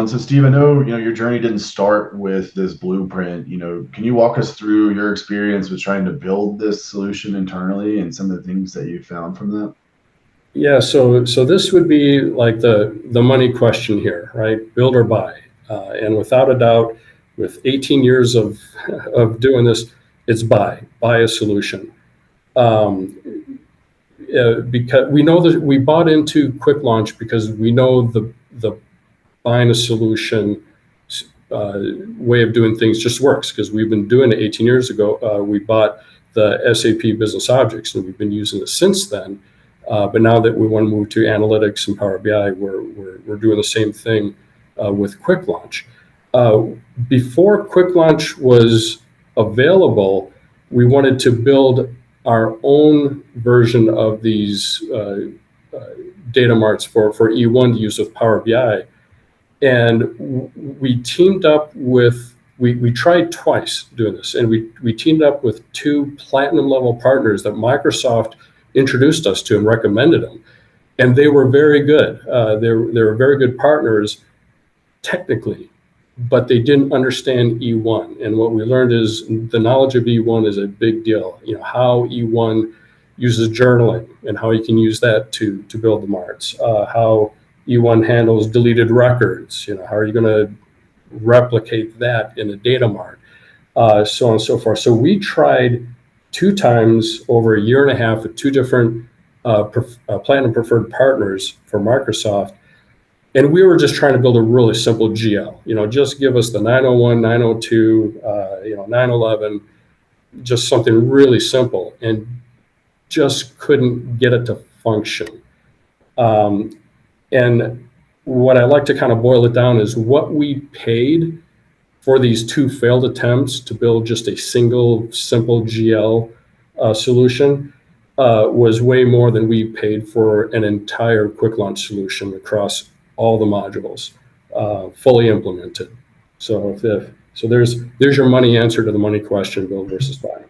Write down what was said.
And so Steve, I know, your journey didn't start with this blueprint. Can you walk us through your experience with trying to build this solution internally and some of the things that you found from that? Yeah, so this would be like the money question here, right? Build or buy. And without a doubt, with 18 years of doing this, it's buy a solution. Because we know that we bought into QuickLaunch because we know the buying a solution way of doing things just works, because we've been doing it 18 years ago. We bought the SAP Business Objects, and we've been using it since then. But now that we want to move to analytics and Power BI, we're doing the same thing with QuickLaunch. Before QuickLaunch was available, we wanted to build our own version of these data marts for E1 to use with Power BI. And we teamed up with, we tried twice doing this, and we teamed up with 2 platinum level partners that Microsoft introduced us to and recommended them. And they were very good. They were very good partners technically, but they didn't understand E1. And what we learned is the knowledge of E1 is a big deal. How E1 uses journaling and how you can use that to build the marts. How E1 handles deleted records. How are you going to replicate that in a data mart? So on and so forth. So we tried 2 times over a year and a half with 2 different platinum preferred partners for Microsoft. And we were just trying to build a really simple GL. Just give us the 901, 902, 911, just something really simple, and just couldn't get it to function. And what I like to kind of boil it down is what we paid for these 2 failed attempts to build just a single simple GL solution was way more than we paid for an entire QuickLaunch solution across all the modules, fully implemented. So there's your money answer to the money question: build versus buy.